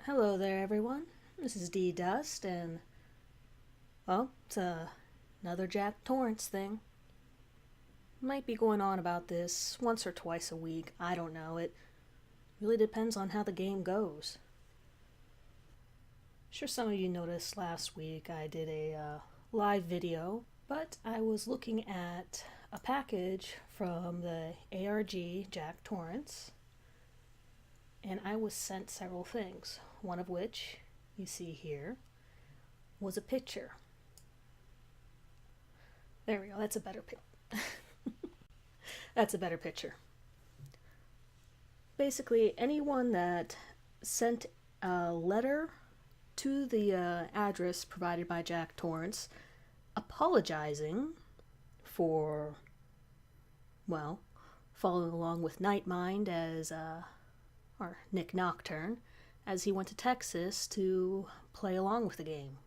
Hello there, everyone. This is D Dust, and well, it's another Jack Torrance thing. Might be going on about this once or twice a week. I don't know. It really depends on how the game goes. Sure, some of you noticed last week I did a live video, but I was looking at a package from the ARG Jack Torrance, and I was sent several things. One of which you see here was a picture. There we go. That's a better That's a better picture. Basically, anyone that sent a letter to the address provided by Jack Torrance apologizing for, well, following along with Nightmind as, or Nick Nocturne, as he went to Texas to play along with the game.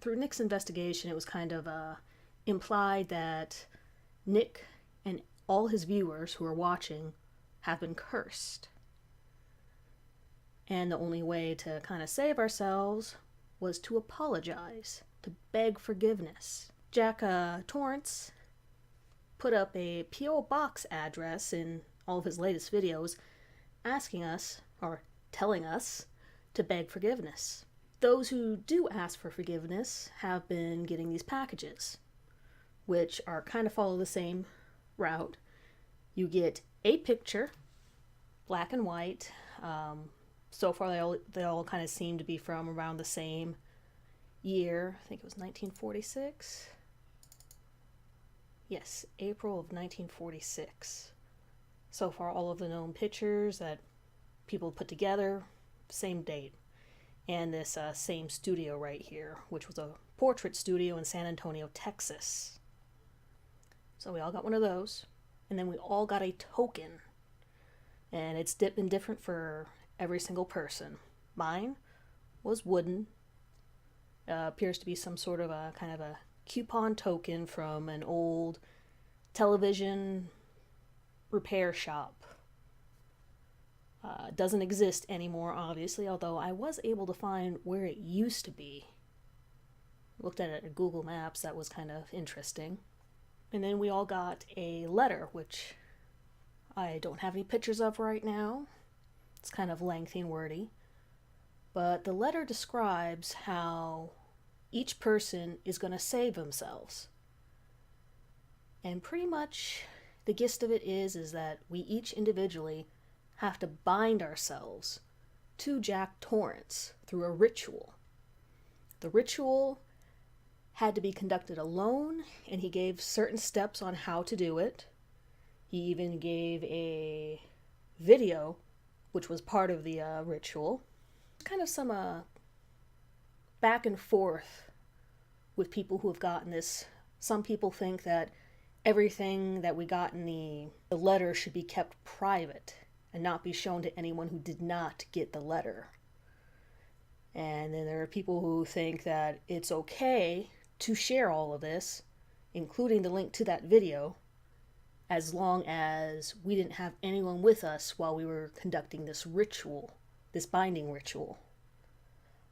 Through Nick's investigation, it was kind of implied that Nick and all his viewers who are watching have been cursed. And the only way to kind of save ourselves was to apologize, to beg forgiveness. Jack Torrance put up a P.O. box address in all of his latest videos asking us, or telling us, to beg forgiveness. Those who do ask for forgiveness have been getting these packages, which are kind of follow the same route. You get a picture, black and white. So far, they all kind of seem to be from around the same year. I think it was 1946. Yes, April of 1946. So far, all of the known pictures that people put together, same date. And this same studio right here, which was a portrait studio in San Antonio, Texas. So we all got one of those. And then we all got a token. And it's been different for every single person. Mine was wooden. Appears to be some sort of a kind of a coupon token from an old television repair shop. Doesn't exist anymore, obviously, although I was able to find where it used to be. Looked at it at Google Maps. That was kind of interesting. And then we all got a letter, which I don't have any pictures of right now. It's kind of lengthy and wordy. But the letter describes how each person is going to save themselves. And pretty much the gist of it is that we each individually have to bind ourselves to Jack Torrance through a ritual. The ritual had to be conducted alone, and he gave certain steps on how to do it. He even gave a video, which was part of the ritual. Kind of some back and forth with people who have gotten this. Some people think that everything that we got in the letter should be kept private and not be shown to anyone who did not get the letter. And then there are people who think that it's okay to share all of this, including the link to that video, as long as we didn't have anyone with us while we were conducting this ritual, this binding ritual.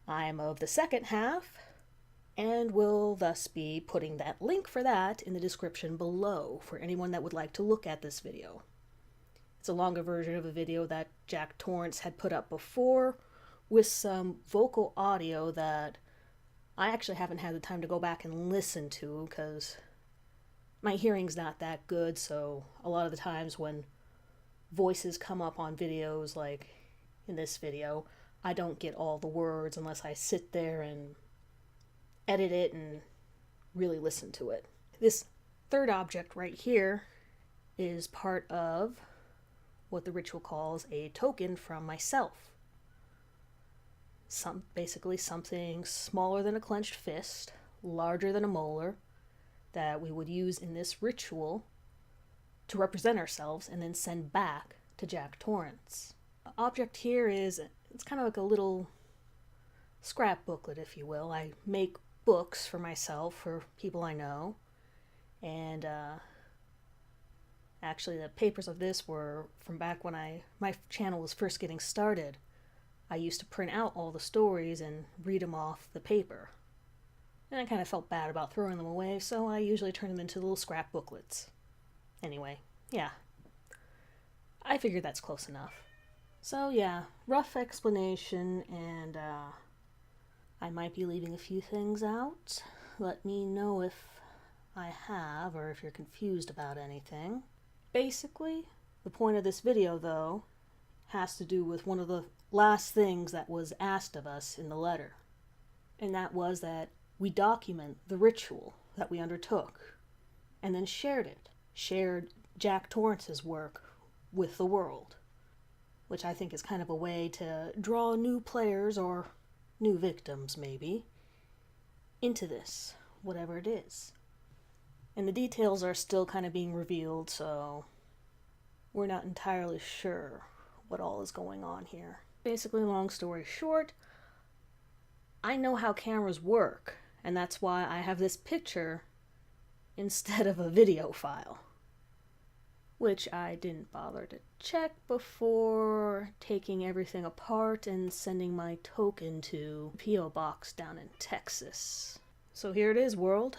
I am of the second half, and will thus be putting that link for that in the description below for anyone that would like to look at this video. It's a longer version of a video that Jack Torrance had put up before with some vocal audio that I actually haven't had the time to go back and listen to because my hearing's not that good, so a lot of the times when voices come up on videos like in this video, I don't get all the words unless I sit there and edit it and really listen to it. This third object right here is part of what the ritual calls a token from myself. Basically something smaller than a clenched fist, larger than a molar, that we would use in this ritual to represent ourselves and then send back to Jack Torrance. The object here it's kind of like a little scrap booklet, if you will. I make books for myself, for people I know, and actually the papers of this were from back when my channel was first getting started. I used to print out all the stories and read them off the paper. And I kind of felt bad about throwing them away, so I usually turn them into little scrap booklets. Anyway, yeah. I figured that's close enough. So yeah, rough explanation, and I might be leaving a few things out. Let me know if I have, or if you're confused about anything. Basically, the point of this video, though, has to do with one of the last things that was asked of us in the letter. And that was that we document the ritual that we undertook, and then shared it. Shared Jack Torrance's work with the world, which I think is kind of a way to draw new players, or new victims maybe, into this, whatever it is. And the details are still kind of being revealed, so we're not entirely sure what all is going on here. Basically, long story short, I know how cameras work, and that's why I have this picture instead of a video file, which I didn't bother to check before taking everything apart and sending my token to the P.O. box down in Texas. So here it is, world.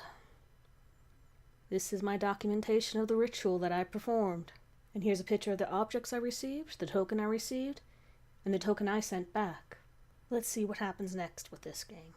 This is my documentation of the ritual that I performed. And here's a picture of the objects I received, the token I received, and the token I sent back. Let's see what happens next with this game.